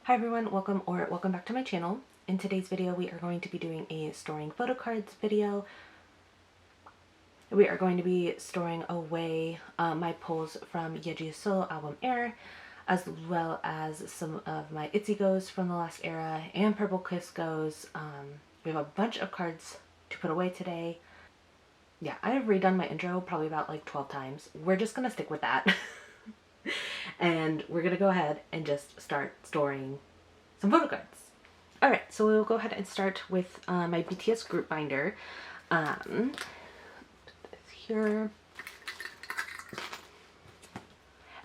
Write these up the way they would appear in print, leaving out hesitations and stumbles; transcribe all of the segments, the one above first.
Hi everyone, welcome back to my channel. In today's video we are going to be doing a storing photo cards video. We are going to be storing away my pulls from Yeji's solo album Air, as well as some of my itzy goes from the last era and Purple Kiss goes. We have a bunch of cards to put away today. Yeah, I have redone my intro probably about like 12 times. We're just gonna stick with that. And we're gonna go ahead and just start storing some photo cards. Alright, so we'll go ahead and start with my BTS group binder. Put this here.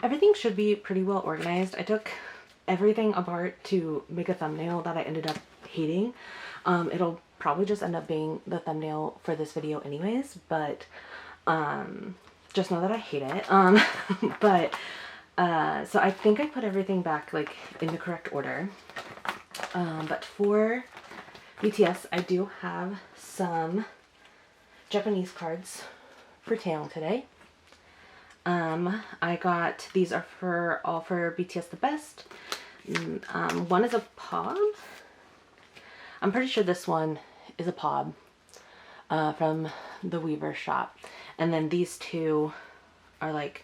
Everything should be pretty well organized. I took everything apart to make a thumbnail that I ended up hating. It'll probably just end up being the thumbnail for this video anyways, but just know that I hate it. So I think I put everything back like in the correct order. But for BTS, I do have some Japanese cards for Chaeyeon today. I got, these are all for BTS the Best. One is a POB. I'm pretty sure this one is a POB from the Weaver shop. And then these two are like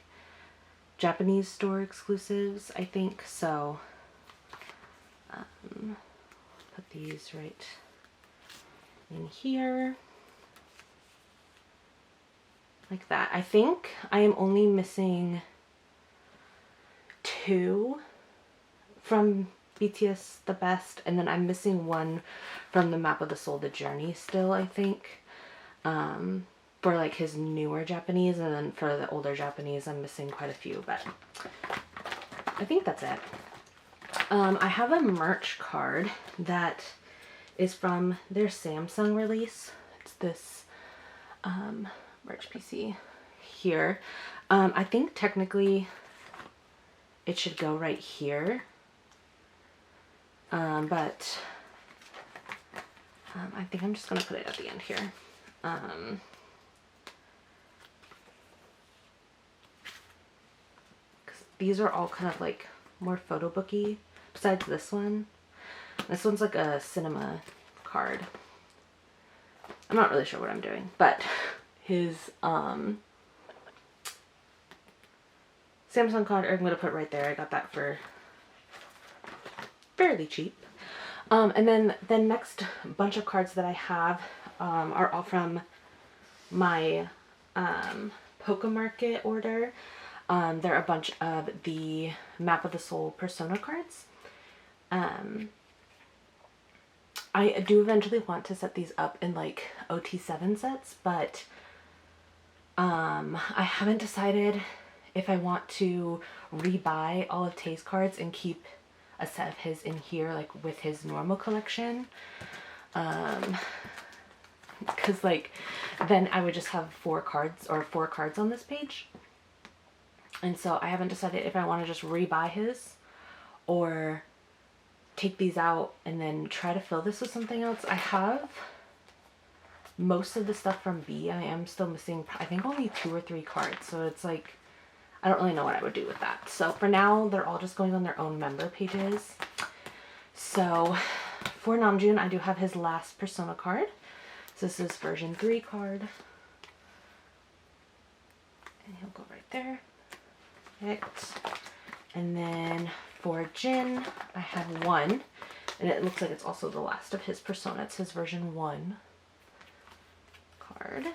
Japanese store exclusives, I think. So put these right in here like that. I think I am only missing 2 from BTS the Best, and then I'm missing 1 from the Map of the Soul, The Journey still, I think, for like his newer Japanese, and then for the older Japanese I'm missing quite a few, but I think that's it. I have a merch card that is from their Samsung release. It's this merch PC here. I think technically it should go right here, but I think I'm just gonna put it at the end here. Because these are all kind of like more photo booky. Besides this one. This one's like a cinema card. I'm not really sure what I'm doing, but his Samsung card I'm going to put right there. I got that for fairly cheap. And then the next bunch of cards that I have are all from my Poke Market order. They're a bunch of the Map of the Soul Persona cards. I do eventually want to set these up in like OT7 sets, but I haven't decided if I want to rebuy all of Tae's cards and keep a set of his in here like with his normal collection. Because like then I would just have 4 cards on this page. And so I haven't decided if I want to just rebuy his or take these out and then try to fill this with something else. I have most of the stuff from B. I am still missing, I think, only 2 or 3 cards. So it's like, I don't really know what I would do with that. So for now, they're all just going on their own member pages. So for Namjoon, I do have his last Persona card. So this is version 3 card. And he'll go right there. Perfect. And then for Jin, I have 1, and it looks like it's also the last of his Persona. It's his version 1 card.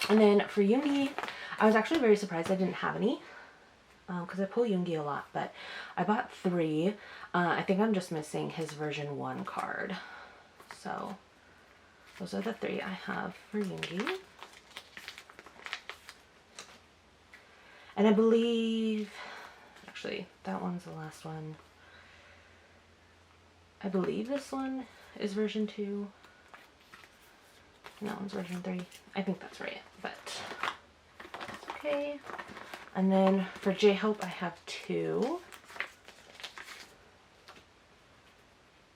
And then for Yoongi, I was actually very surprised I didn't have any, because I pull Yoongi a lot, but I bought 3. I think I'm just missing his version 1 card. So those are the 3 I have for Yoongi. And I believe, actually, that one's the last one. I believe this one is version 2. And that one's version 3. I think that's right, but that's okay. And then for J-Hope, I have 2.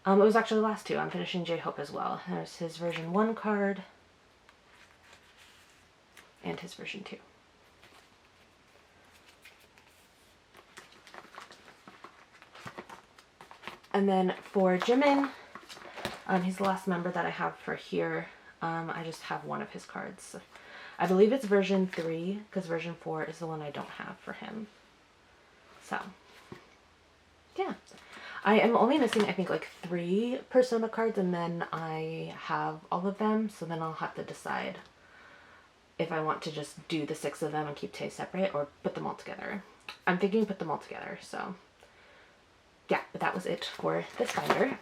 It was actually the last 2. I'm finishing J-Hope as well. There's his version 1 card and his version 2. And then for Jimin, he's the last member that I have for here. I just have one of his cards. I believe it's version 3, because version 4 is the one I don't have for him. So, yeah. I am only missing, I think, like 3 Persona cards, and then I have all of them, so then I'll have to decide if I want to just do the 6 of them and keep Tae separate, or put them all together. I'm thinking put them all together, so yeah, but that was it for this binder.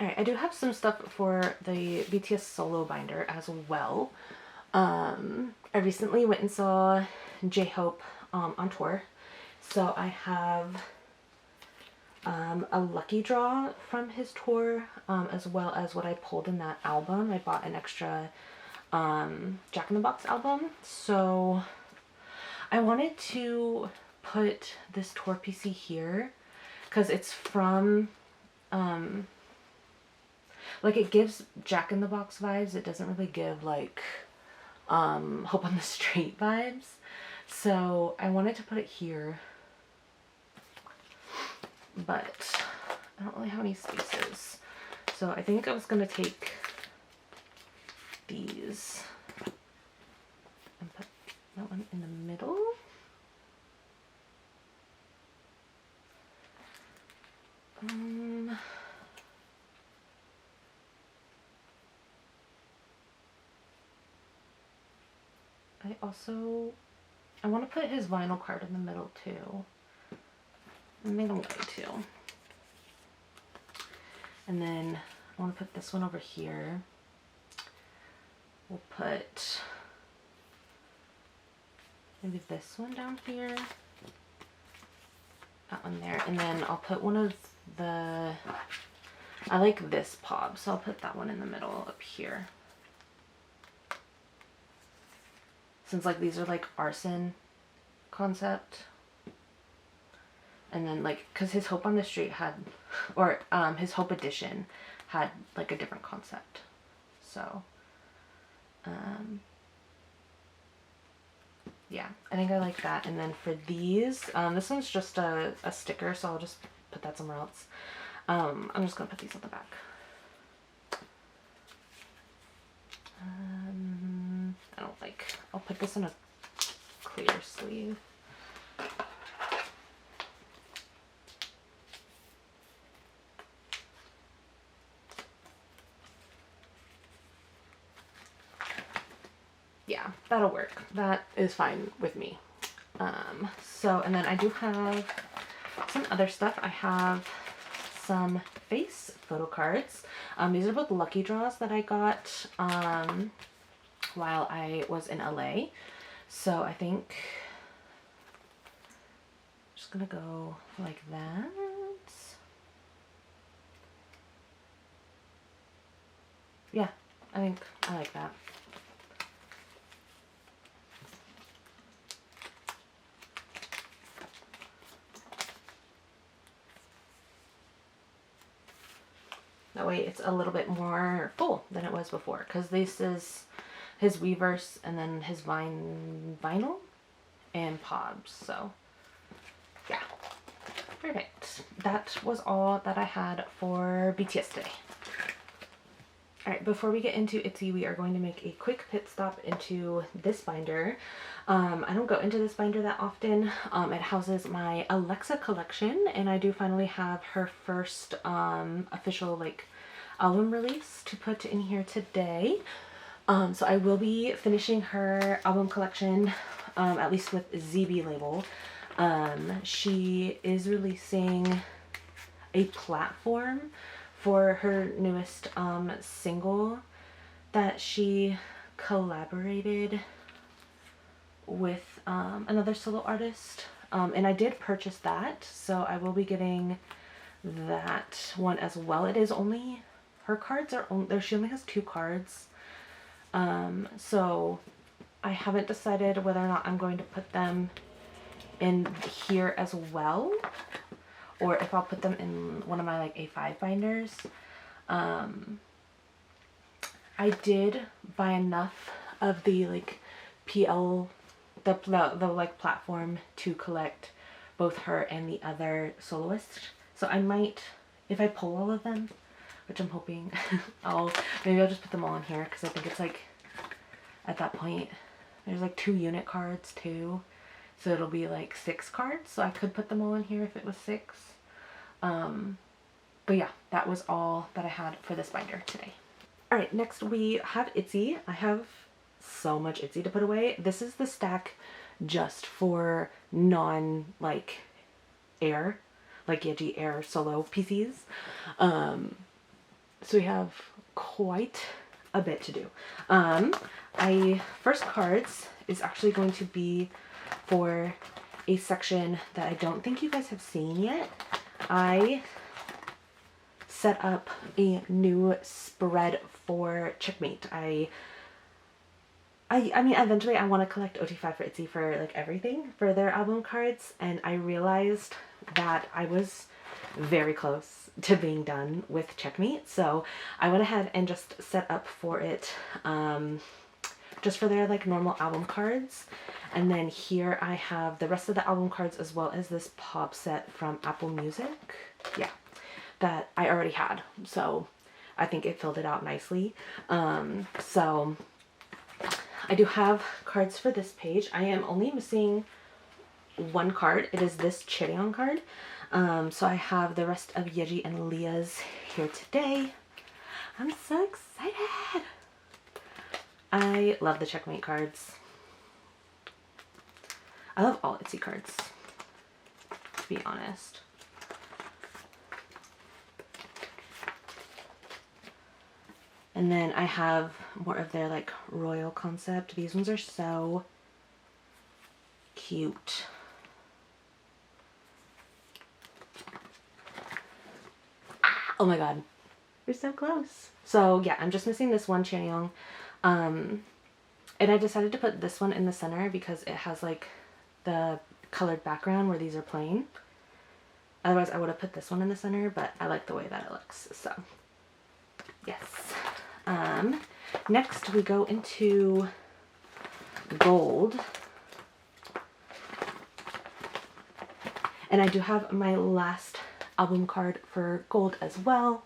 Alright, I do have some stuff for the BTS solo binder as well. I recently went and saw J-Hope on tour, so I have a lucky draw from his tour, as well as what I pulled in that album. I bought an extra Jack in the Box album, so I wanted to put this tour PC here because it's from like, it gives Jack in the Box vibes. It doesn't really give like Hope on the Street vibes, so I wanted to put it here, but I don't really have any spaces, so I think I was gonna take these and put that one in the middle. I want to put his vinyl card in the middle too. I think I'm going to. And then I want to put this one over here. We'll put maybe this one down here. That one there. And then I'll put one of the, I like this pop, so I'll put that one in the middle up here. Since like these are like arson concept. And then like, cause his Hope on the Street had, or his Hope edition had like a different concept. So, yeah, I think I like that. And then for these, this one's just a sticker, so I'll just put that somewhere else. I'm just gonna put these on the back. I don't like, I'll put this in a clear sleeve. Yeah, that'll work. That is fine with me. So, and then I do have some other stuff. I have some face photo cards. These are both lucky draws that I got while I was in LA. So I think I'm just gonna go like that. Yeah, I think I like that. That way it's a little bit more full than it was before, because this is his Weverse and then his vinyl and Pobs. So yeah, perfect. That was all that I had for BTS today. Alright, before we get into itzy, we are going to make a quick pit stop into this binder. I don't go into this binder that often. It houses my Alexa collection, and I do finally have her first official like album release to put in here today. So I will be finishing her album collection, at least with ZB label. She is releasing a platform for her newest single that she collaborated with another solo artist, and I did purchase that, so I will be getting that one as well. It is only, her cards are only, she only has 2 cards, so I haven't decided whether or not I'm going to put them in here as well, or if I'll put them in one of my like A5 binders. I did buy enough of the like PL the like platform to collect both her and the other soloist. So I might, if I pull all of them, which I'm hoping, maybe I'll just put them all in here, because I think it's like, at that point, there's like 2 unit cards too. So it'll be like 6 cards. So I could put them all in here if it was 6. But yeah, that was all that I had for this binder today. Alright, next we have Itzy. I have so much Itzy to put away. This is the stack just for non, like, air, like yeji air solo PCs. So we have quite a bit to do. First cards is actually going to be for a section that I don't think you guys have seen yet. I set up a new spread for Checkmate. I mean, eventually I want to collect OT5 for Itzy for like everything for their album cards, and I realized that I was very close to being done with Checkmate, so I went ahead and just set up for it just for their like normal album cards. And then here I have the rest of the album cards, as well as this pop set from Apple Music, yeah, that I already had, so I think it filled it out nicely. So I do have cards for this page. I am only missing 1 card. It is this chaeyeon card. So I have the rest of Yeji and Leah's here today. I'm so excited. I love the Checkmate cards. I love all Itzy cards, to be honest. And then I have more of their like royal concept. These ones are so cute. Oh my god, we're so close. So yeah, I'm just missing this one chaeyeon. And I decided to put this one in the center because it has like the colored background where these are plain. Otherwise I would have put this one in the center, but I like the way that it looks, so yes. Next we go into gold. And I do have my last album card for gold as well.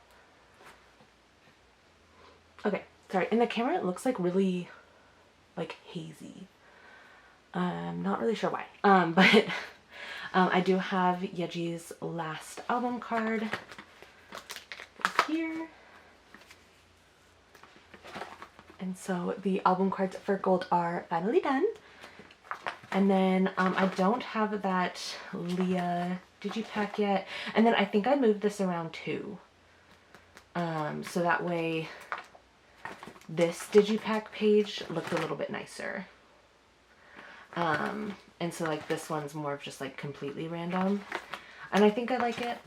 Okay, sorry, in the camera it looks like really like hazy. I'm not really sure why. But I do have Yeji's last album card here. And so the album cards for gold are finally done. And then I don't have that Leah digipack yet. And then I think I moved this around too. So that way this digipack page looked a little bit nicer. And so like this one's more of just like completely random. And I think I like it.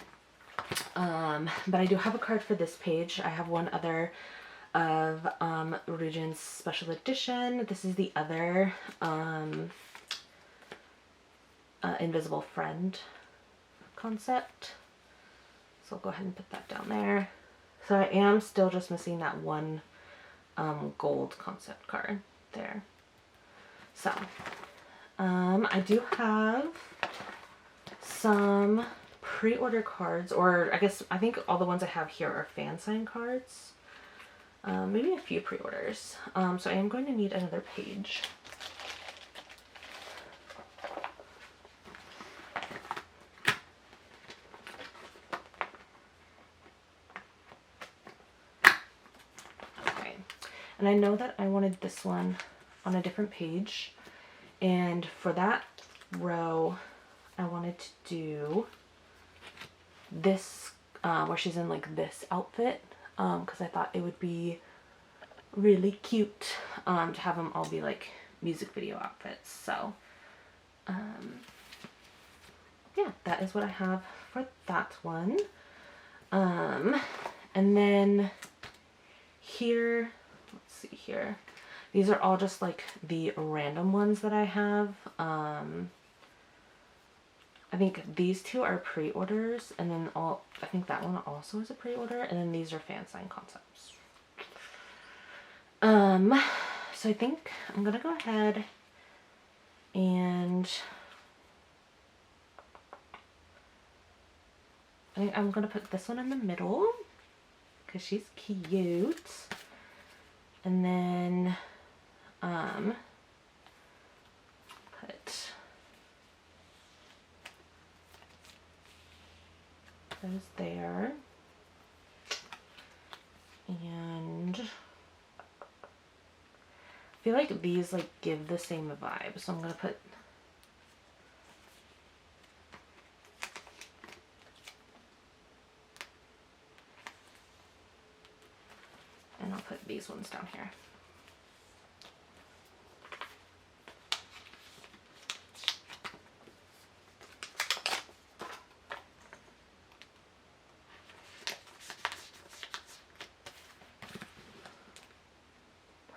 But I do have a card for this page. I have one other of Regent's special edition. This is the other Invisible Friend concept. So I'll go ahead and put that down there. So I am still just missing that one gold concept card there. So I do have some pre-order cards, or I think all the ones I have here are fan sign cards. Maybe a few pre-orders. So I am going to need another page. Okay. And I know that I wanted this one on a different page. And for that row, I wanted to do this, where she's in like this outfit. Because I thought it would be really cute to have them all be like music video outfits. So yeah, that is what I have for that one. And then here, let's see here, these are all just like the random ones that I have. I think these two are pre-orders, and then I think that one also is a pre-order, and then these are fan sign concepts. So I think I'm gonna go ahead I think I'm gonna put this one in the middle because she's cute. And then put those there. And I feel like these like give the same vibe, so I'm gonna put and I'll put these ones down here.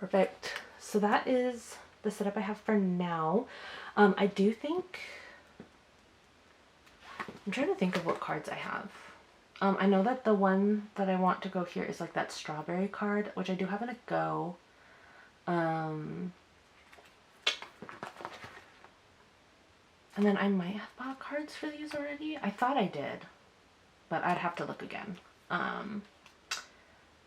Perfect. So that is the setup I have for now. I do think, I'm trying to think of what cards I have. I know that the one that I want to go here is like that strawberry card, which I do have in a go. And then I might have bought cards for these already. I thought I did, but I'd have to look again.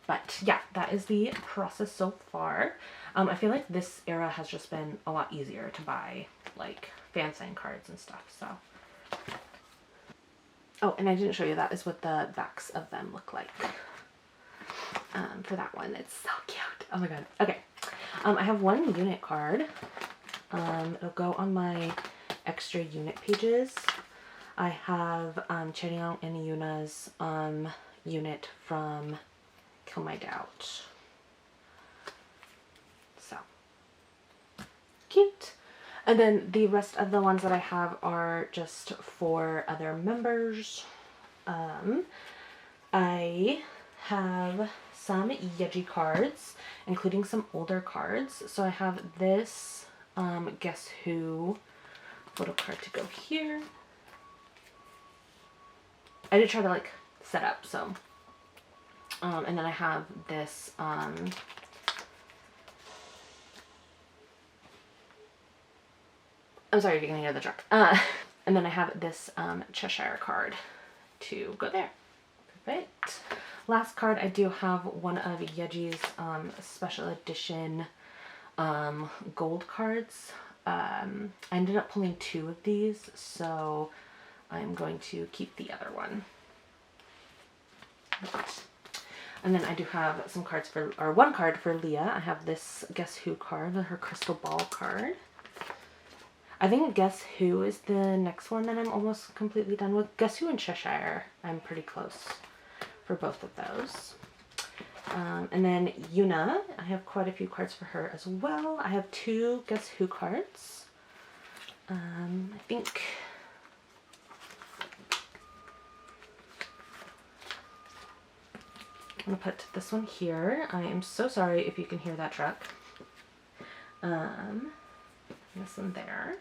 But yeah, that is the process so far. I feel like this era has just been a lot easier to buy like fan sign cards and stuff, so. Oh, and I didn't show you, that is what the backs of them look like. For that one, it's so cute. Oh my god. Okay. I have one unit card. It'll go on my extra unit pages. I have Chaeyeon and Yuna's unit from Kill My Doubt. So cute. And then the rest of the ones that I have are just for other members. I have some yeji cards, including some older cards. So I have this Guess Who photo card to go here. I did try to like set up, so and then I have this I'm sorry if you can hear the truck. And then I have this Cheshire card to go there. Perfect. Last card, I do have one of Yeji's special edition gold cards. I ended up pulling 2 of these, so I'm going to keep the other one. And then I do have some cards for, or one card for Leah. I have this Guess Who card, her crystal ball card. I think Guess Who is the next one that I'm almost completely done with. Guess Who and Cheshire, I'm pretty close for both of those. And then Yuna, I have quite a few cards for her as well. I have 2 Guess Who cards. I think I'm gonna put this one here. I am so sorry if you can hear that truck. This one there.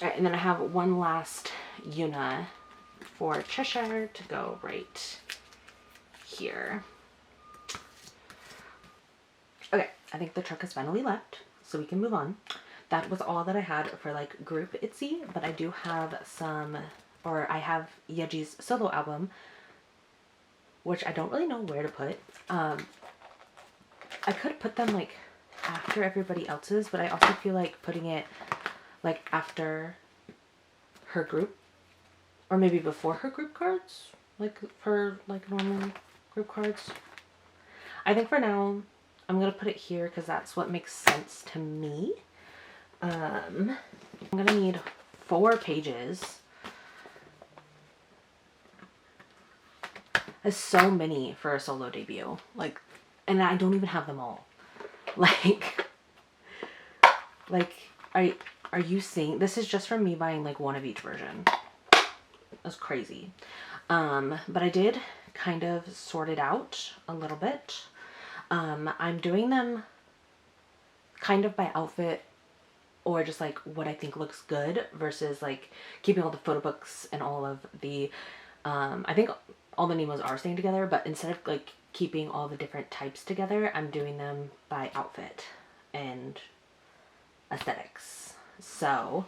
All right, and then I have one last Yuna for Cheshire to go right here. Okay, I think the truck has finally left, so we can move on. That was all that I had for like group itzy, but I do have some, or I have Yeji's solo album, which I don't really know where to put. I could put them like after everybody else's, but I also feel like putting it like after her group, or maybe before her group cards, like for like normal group cards. I think for now I'm gonna put it here because that's what makes sense to me. I'm gonna need 4 pages. There's so many for a solo debut, like, and I don't even have them all. Like, are you seeing? This is just from me buying like one of each version. That's crazy. But I did kind of sort it out a little bit. I'm doing them kind of by outfit, or just like what I think looks good, versus like keeping all the photo books and all of the, I think all the Nemos are staying together, but instead of like keeping all the different types together, I'm doing them by outfit and aesthetics. So,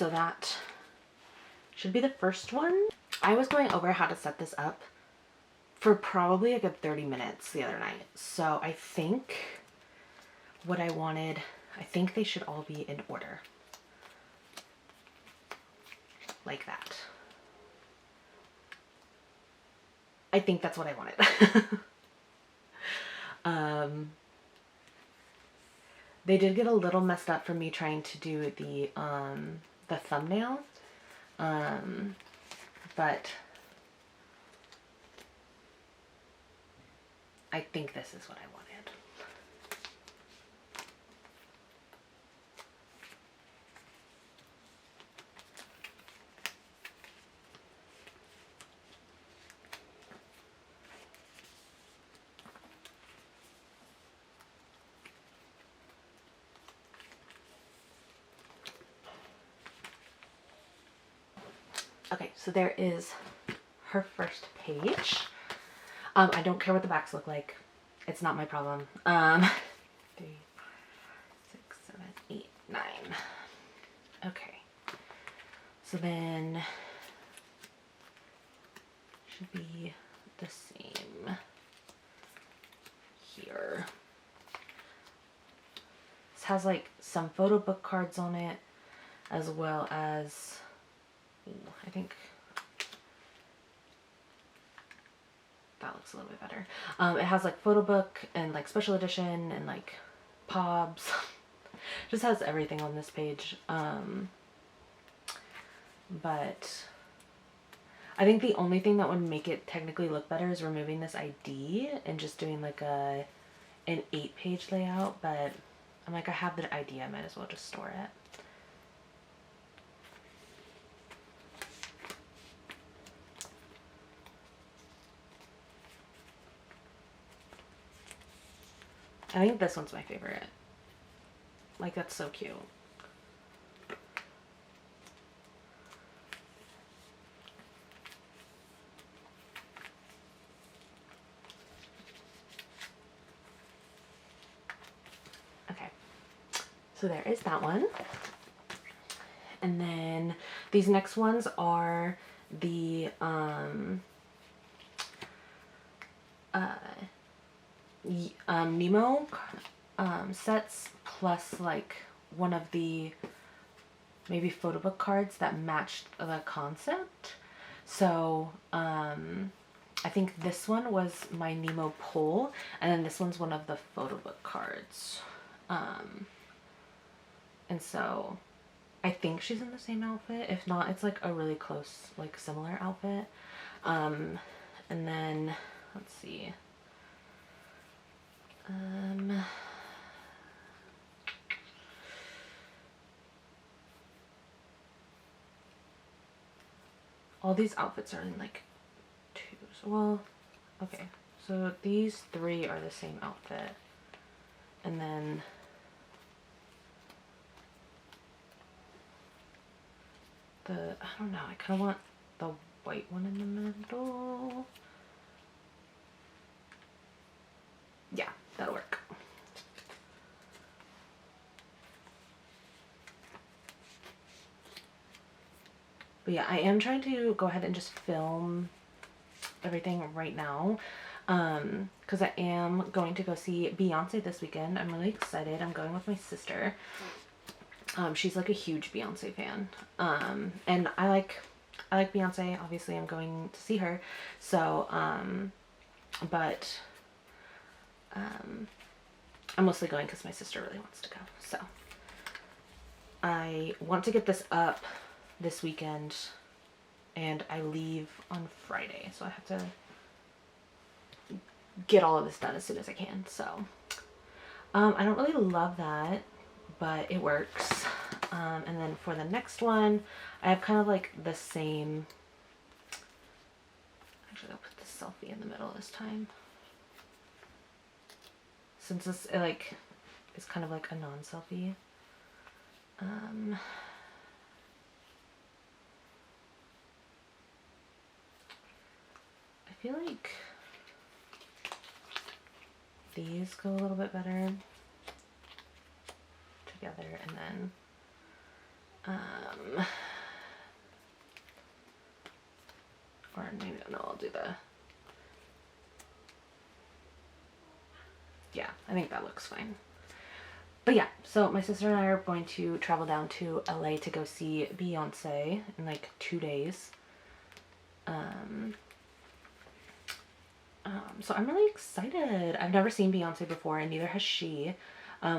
So that should be the first one. I was going over how to set this up for probably a good 30 minutes the other night. So I think what I wanted, I think they should all be in order. Like that. I think that's what I wanted. They did get a little messed up for me trying to do the thumbnail. But I think this is what I wanted. Okay, so there is her first page. I don't care what the backs look like. It's not my problem. 3, 6, 7, 8, 9. Okay. So then should be the same here. This has like some photo book cards on it, as well as, I think that looks a little bit better. It has like photo book and like special edition and like pobs. Just has everything on this page. But I think the only thing that would make it technically look better is removing this ID and just doing like an 8-page layout. But I'm like, I have the ID, I might as well just store it. I think this one's my favorite. Like, that's so cute. Okay, so there is that one. And then these next ones are the Nemo sets, plus like one of the maybe photo book cards that matched the concept. So I think this one was my Nemo pull, and then this one's one of the photo book cards. And so I think she's in the same outfit. If not, it's like a really close, like similar outfit. And then let's see. All these outfits are in like twos. Well, okay. So these 3 are the same outfit. And then I don't know, I kind of want the white one in the middle. Yeah, that'll work. But yeah, I am trying to go ahead and just film everything right now, because I am going to go see Beyonce this weekend. I'm really excited. I'm going with my sister. She's like a huge Beyonce fan, and I like Beyonce. Obviously, I'm going to see her. So, but I'm mostly going because my sister really wants to go. So I want to get this up this weekend, and I leave on Friday, so I have to get all of this done as soon as I can. So I don't really love that, but it works. And then for the next one, I have kind of like the same, actually I'll put the selfie in the middle this time, since this like is kind of like a non-selfie. I feel like these go a little bit better together, and then Or maybe, no, I'll do the, yeah, I think that looks fine. But yeah, so my sister and I are going to travel down to LA to go see Beyonce in like 2 days. So I'm really excited. I've never seen Beyonce before, and neither has she.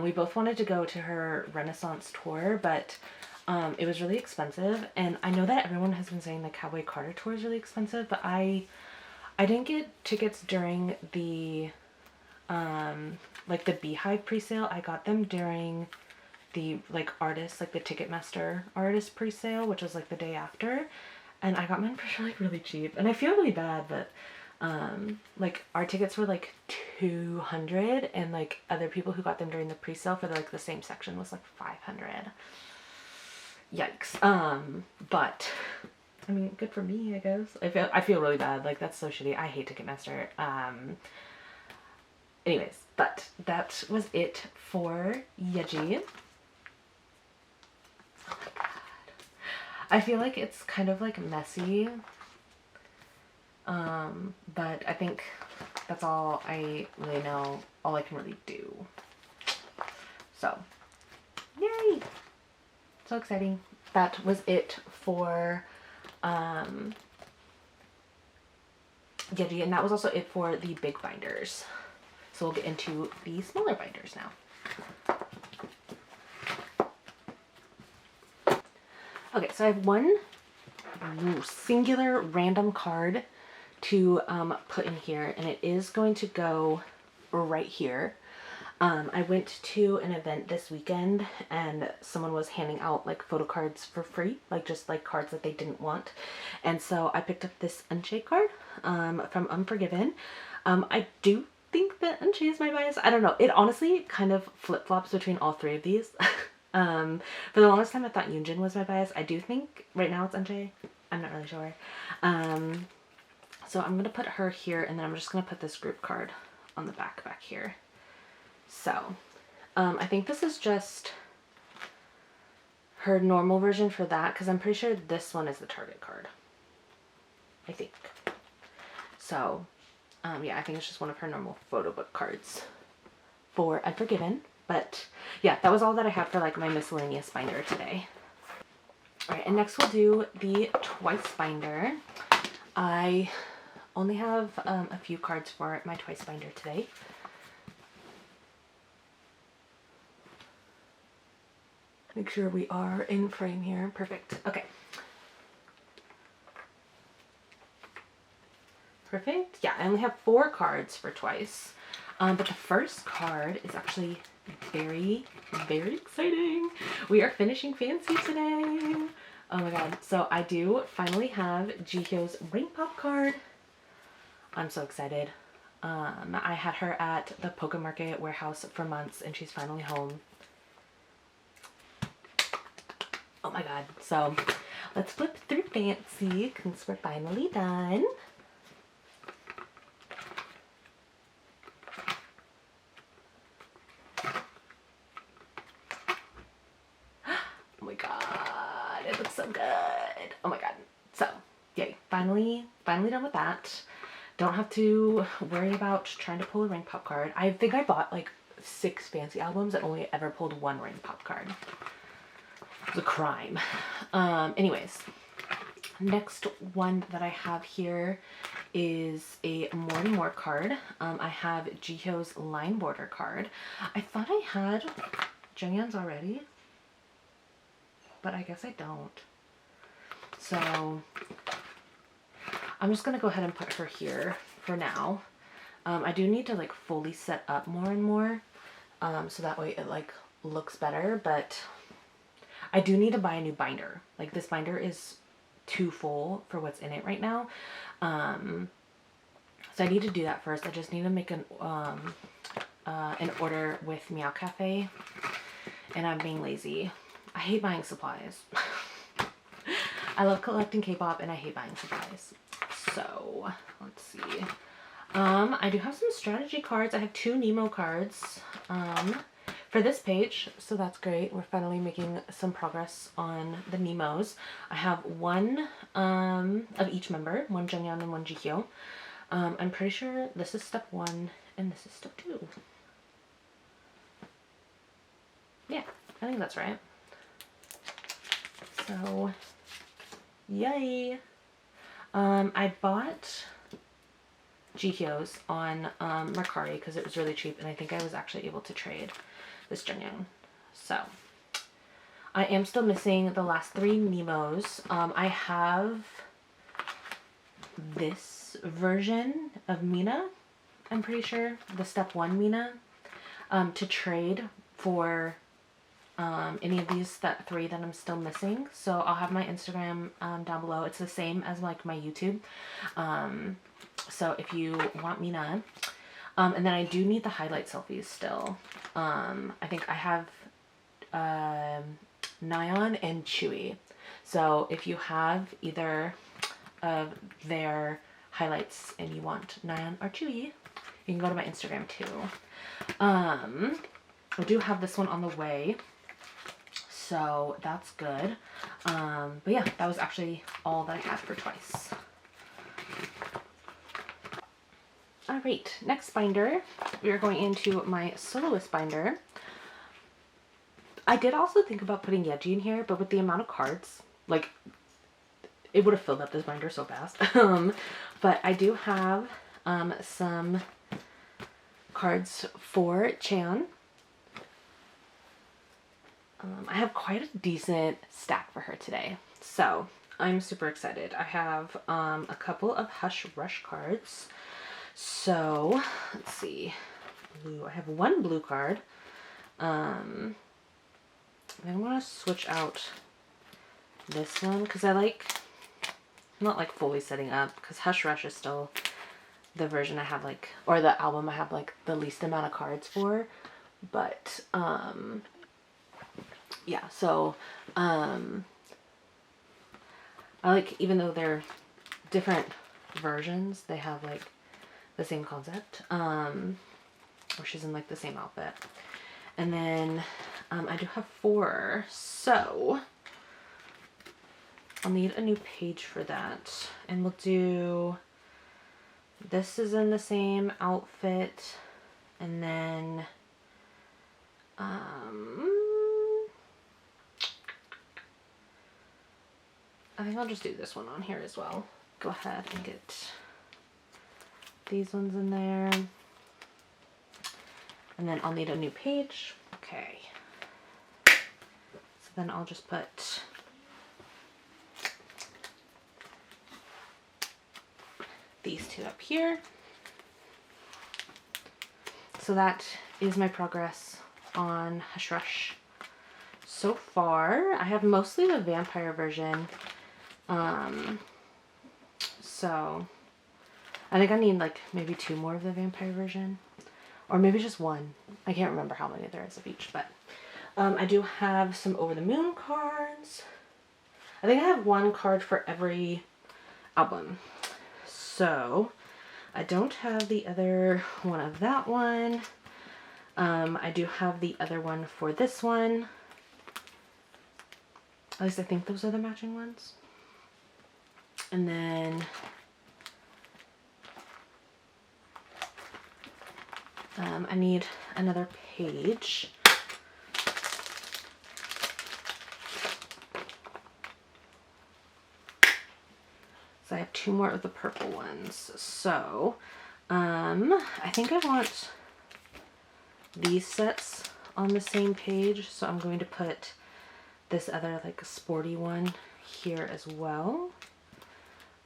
We both wanted to go to her Renaissance tour, but it was really expensive. And I know that everyone has been saying the Cowboy Carter tour is really expensive, but I didn't get tickets during the like the Beehive pre-sale. I got them during the like artist, like the Ticketmaster artist pre-sale, which was like the day after, and I got mine for like really cheap. And I feel really bad, but like our tickets were like 200, and like other people who got them during the pre-sale for like the same section was like 500. Yikes. But I mean, good for me, I guess. I feel really bad. Like, that's so shitty. I hate Ticketmaster. Anyways, but that was it for Yeji. Oh my god. I feel like it's kind of like messy. But I think that's all I really know, all I can really do. So, yay! So exciting. That was it for Yeji, and that was also it for the big binders. So we'll get into the smaller binders now. Okay, so I have one singular random card to put in here, and it is going to go right here. I went to an event this weekend, and someone was handing out like photo cards for free, like just like cards that they didn't want. And so I picked up this Unshay card from Unforgiven. I do think that Unshay is my bias. I don't know. It honestly kind of flip-flops between all three of these. For the longest time I thought Yoonjin was my bias. I do think right now it's Unshay. I'm not really sure. So I'm going to put her here, and then I'm just going to put this group card on the back here. So, I think this is just her normal version for that, because I'm pretty sure this one is the target card. I think. So, yeah, I think it's just one of her normal photo book cards for Unforgiven. But, yeah, that was all that I have for, like, my miscellaneous binder today. Alright, and next we'll do the Twice binder. I only have a few cards for my Twice binder today. Make sure we are in frame here. Perfect. Okay. Perfect. Yeah, I only have 4 cards for Twice. But the first card is actually very, very exciting. We are finishing Fancy today. Oh my god. So I do finally have Jihyo's Ring Pop card. I'm so excited. I had her at the Poke Market warehouse for months, and she's finally home. Oh my god. So let's flip through Fancy since we're finally done. Oh my god. It looks so good. Oh my god. So, yay. Finally done with that. Don't have to worry about trying to pull a Ring Pop card. I think I bought like 6 Fancy albums and only ever pulled 1 Ring Pop card. It's a crime. Anyways, next one that I have here is a More and More card. I have Jihyo's Line Border card. I thought I had Jungyeon's already, but I guess I don't. So I'm just gonna go ahead and put her here for now. I do need to like fully set up More and More, so that way it like looks better, but I do need to buy a new binder. Like, this binder is too full for what's in it right now. So I need to do that first. I just need to make an order with Meow Cafe, and I'm being lazy. I hate buying supplies. I love collecting K-pop, and I hate buying supplies. So let's see. I do have some strategy cards. I have 2 Nemo cards. for this page, so that's great. We're finally making some progress on the Nemos. I have one of each member, one Jeongyeon and one Jihyo. I'm pretty sure this is step 1 and this is step 2. Yeah, I think that's right. So, yay! I bought Jihyo's on Mercari because it was really cheap, and I think I was actually able to trade this Jeongyeon. So, I am still missing the last 3 Nemos. I have this version of Mina, I'm pretty sure, the step 1 Mina, to trade for any of these step 3 that I'm still missing. So I'll have my Instagram down below. It's the same as like my YouTube. So if you want Mina, and then I do need the highlight selfies still. I think I have Nayeon and Chewy. So if you have either of their highlights and you want Nayeon or Chewy, you can go to my Instagram too. I do have this one on the way, so that's good. But yeah, that was actually all that I had for twice. Alright, next binder, we are going into my soloist binder. I did also think about putting yeji in here, but with the amount of cards, like, it would have filled up this binder so fast. But I do have some cards for chaeyeon. I have quite a decent stack for her today, so I'm super excited. I have a couple of Hush Rush cards. So let's see, blue. I have one blue card. I'm gonna switch out this one because I like, I'm not like fully setting up because Hush Rush is still the version I have like, or the album I have like the least amount of cards for, but yeah, so I like, even though they're different versions, they have like the same concept, or she's in like the same outfit. And then I do have 4, so I'll need a new page for that, and we'll do, this is in the same outfit, and then I think I'll just do this one on here as well. Go ahead and get these ones in there. And then I'll need a new page. Okay. So then I'll just put these 2 up here. So that is my progress on Hush Rush so far. I have mostly the vampire version. So I think I need like maybe 2 more of the vampire version, or maybe just 1. I can't remember how many there is of each, but I do have some Over the Moon cards. I think I have 1 card for every album. So I don't have the other one of that one. I do have the other one for this one. At least I think those are the matching ones. And then I need another page. So I have 2 more of the purple ones. So I think I want these sets on the same page. So I'm going to put this other like sporty one here as well.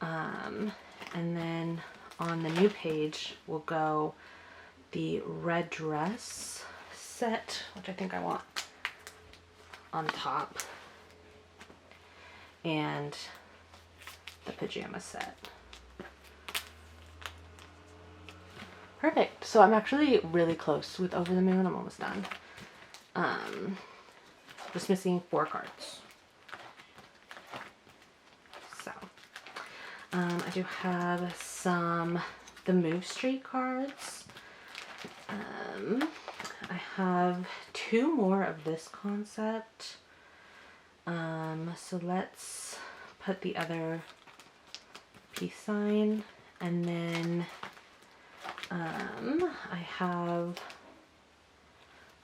And then on the new page will go the red dress set, which I think I want on top, and the pajama set. Perfect. So I'm actually really close with Over the Moon. I'm almost done. Just missing 4 cards. So I do have some the Move Street cards. I have 2 more of this concept. So let's put the other peace sign, and then I have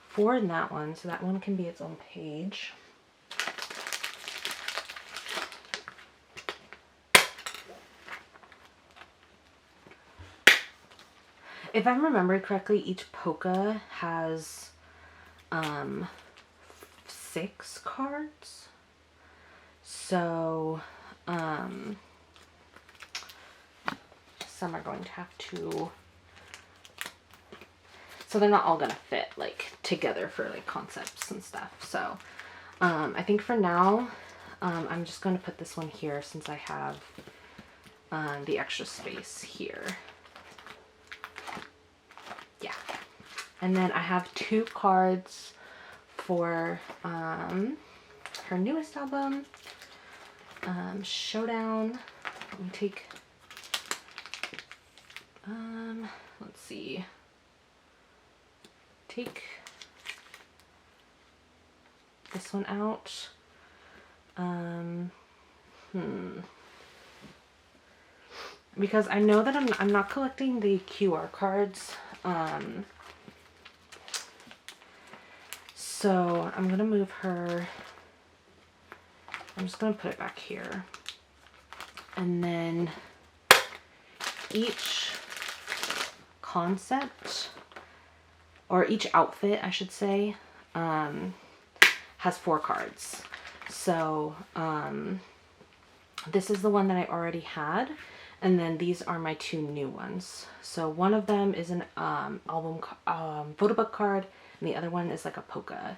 4 in that one, so that one can be its own page. If I'm remembering correctly, each polka has 6 cards. So some are going to have to, so they're not all gonna fit like together for like concepts and stuff. So I think for now I'm just going to put this one here since I have the extra space here. Yeah. And then I have 2 cards for her newest album, Showdown. Let me take, let's see, take this one out. Because I know that I'm not collecting the QR cards. So I'm gonna move her. I'm just gonna put it back here. And then each concept, or each outfit, I should say, has 4 cards. So this is the one that I already had, and then these are my 2 new ones. So one of them is an album photo book card, and the other one is like a polka.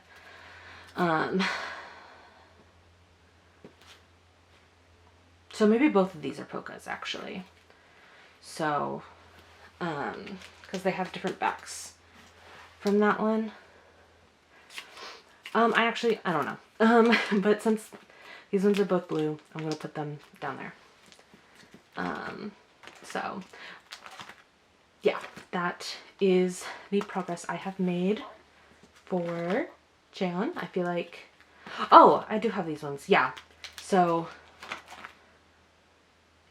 So maybe both of these are polkas actually. So because they have different backs from that one. I don't know. But since these ones are both blue, I'm gonna put them down there. So yeah, that is the progress I have made for chaeyeon. I feel like, oh, I do have these ones. Yeah. So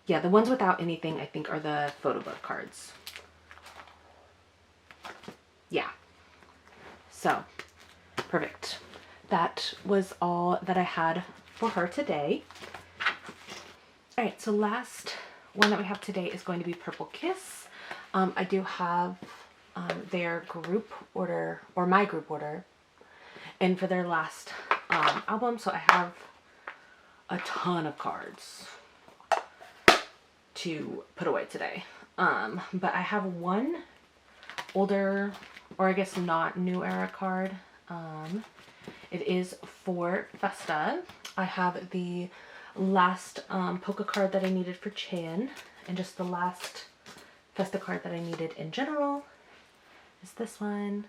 yeah, the ones without anything I think are the photo book cards. Yeah. So perfect. That was all that I had for her today. All right, so last one that we have today is going to be Purple Kiss. I do have their group order, or my group order, and for their last album, so I have a ton of cards to put away today. But I have one older, or I guess not new era card. It is for Festa. I have the last polka card that I needed for chaeyeon, and just the last Festa card that I needed in general is this one.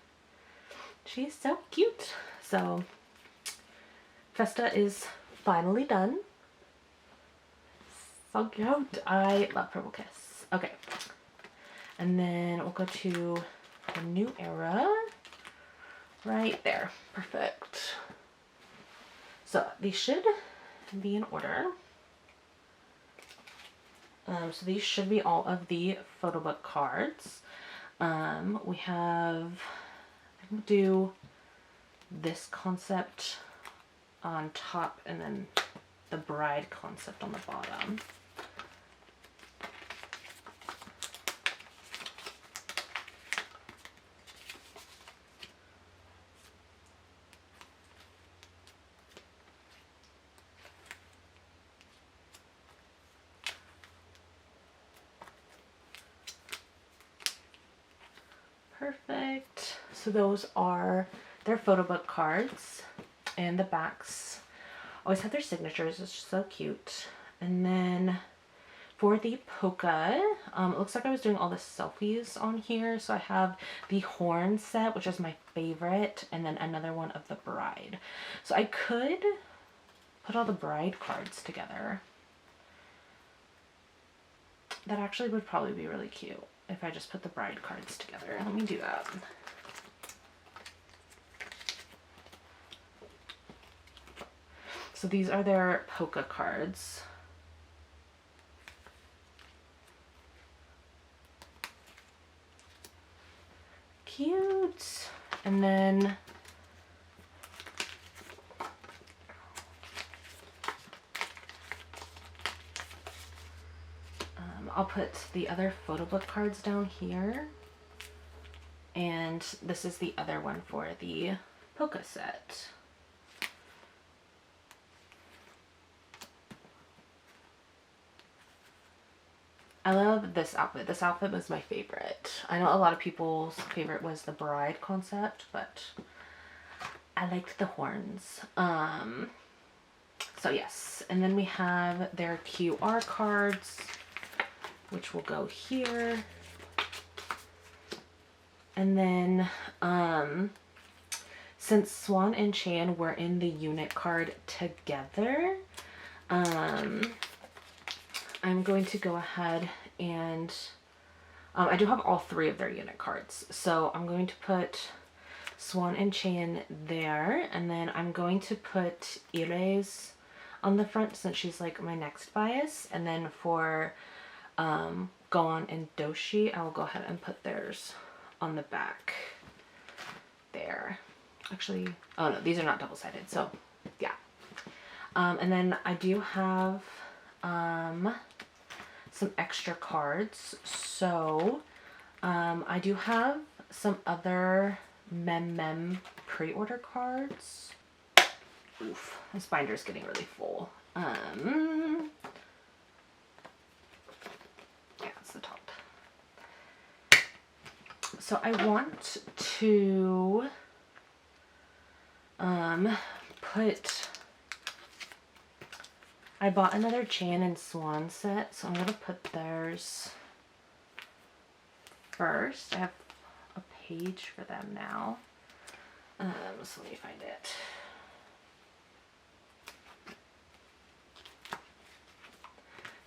She's so cute. So Festa is finally done. So cute. I love Purple Kiss. Okay. And then we'll go to the new era. Right there. Perfect. So these should be in order. So these should be all of the photo book cards. We have, I can do this concept on top and then the bride concept on the bottom. Perfect. So those are their photo book cards, and the backs always have their signatures. It's just so cute. And then for the polka, it looks like I was doing all the selfies on here. So I have the horn set, which is my favorite, and then another one of the bride. So I could put all the bride cards together. That actually would probably be really cute if I just put the bride cards together. Let me do that. So these are their polka cards. Cute. And then I'll put the other photo book cards down here. And this is the other one for the polka set. I love this outfit. This outfit was my favorite. I know a lot of people's favorite was the bride concept, but I liked the horns. So yes, and then we have their QR cards, which will go here. And then, since Swan and Chaeyeon were in the unit card together, I'm going to go ahead and, I do have all 3 of their unit cards. So I'm going to put Swan and Chaeyeon there, and then I'm going to put Ire's on the front since she's like my next bias. And then for Gon and Doshi, I will go ahead and put theirs on the back there. Actually, oh no, these are not double-sided, so yeah. And then I do have some extra cards. So I do have some other Mem pre-order cards. Oof, this binder's getting really full. Yeah, it's the top. So I want to I bought another Chaeyeon and Swan set, so I'm going to put theirs first. I have a page for them now. So let me find it.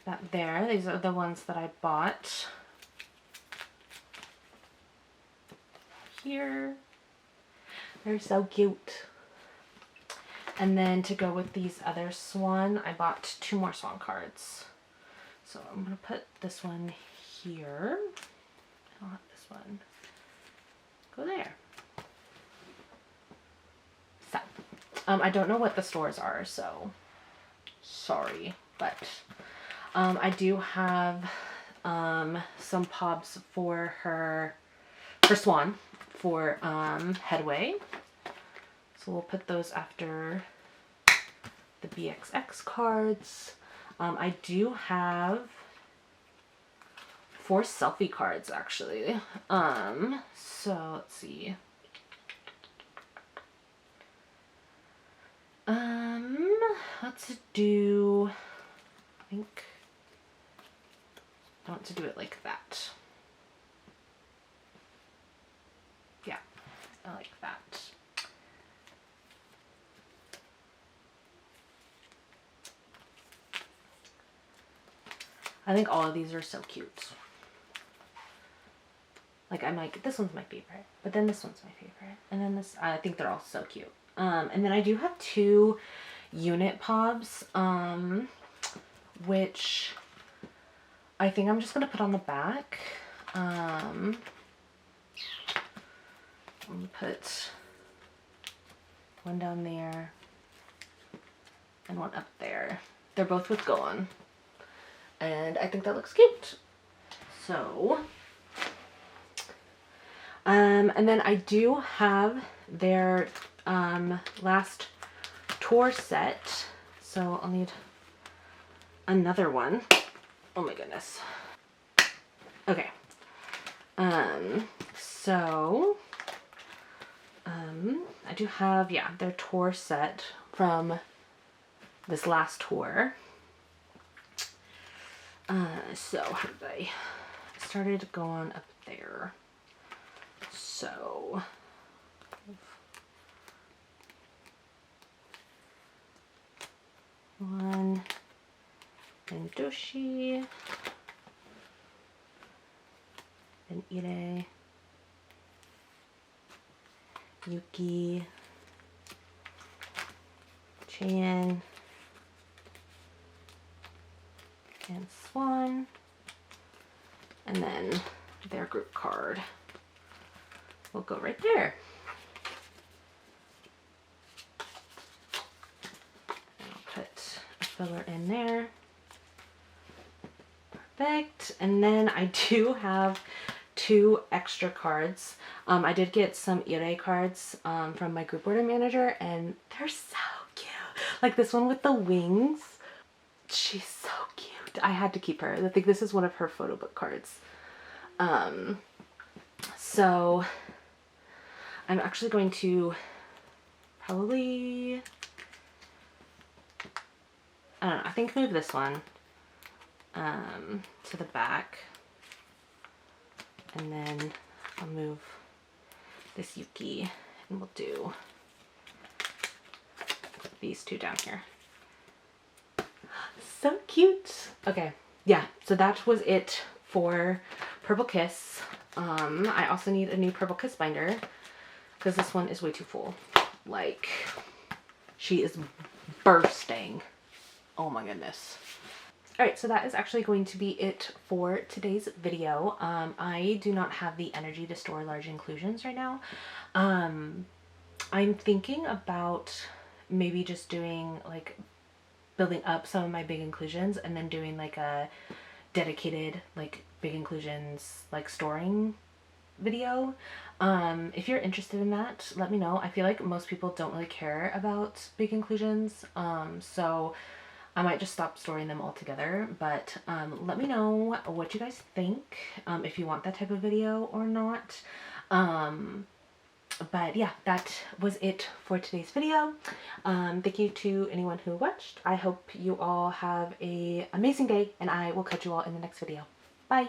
That there, these are the ones that I bought. Here. They're so cute. And then to go with these other Swan, I bought 2 more Swan cards. So I'm going to put this one here. I'll have this one go there. So, I don't know what the stores are, so sorry. But I do have some pobs for Swan, for Headway. So we'll put those after the BXX cards. I do have 4 selfie cards actually. So let's see. Let's do, I think I want to do it like that. Yeah, I like that. I think all of these are so cute. Like, I'm like, this one's my favorite, but then this one's my favorite, and then this, I think they're all so cute. And then I do have 2 unit pobs, which I think I'm just gonna put on the back. I'm gonna put one down there and one up there. They're both with Gon. And I think that looks cute. So, and then I do have their last tour set. So I'll need another one. Oh my goodness. Okay. So, I do have, yeah, their tour set from this last tour. So how did I started going up there? So one and Doshi and Ire, Yuki, Chaeyeon, and swan, and then their group card will go right there. And I'll put a filler in there. Perfect. And then I do have 2 extra cards. I did get some ire cards from my group order manager, and they're so cute. Like this one with the wings. She's so cute. I had to keep her. I think this is one of her photo book cards. So I'm actually going to probably, I don't know, I think move this one to the back, and then I'll move this Yuki, and we'll do these 2 down here. So cute. Okay, yeah, so that was it for Purple Kiss. I also need a new Purple Kiss binder because this one is way too full. Like, she is bursting. Oh my goodness. Alright, so that is actually going to be it for today's video. I do not have the energy to store large inclusions right now. I'm thinking about maybe just doing like building up some of my big inclusions and then doing like a dedicated like big inclusions like storing video. If you're interested in that, let me know. I feel like most people don't really care about big inclusions, so I might just stop storing them altogether, but let me know what you guys think, if you want that type of video or not. But yeah, that was it for today's video. Thank you to anyone who watched. I hope you all have an amazing day, and I will catch you all in the next video. Bye!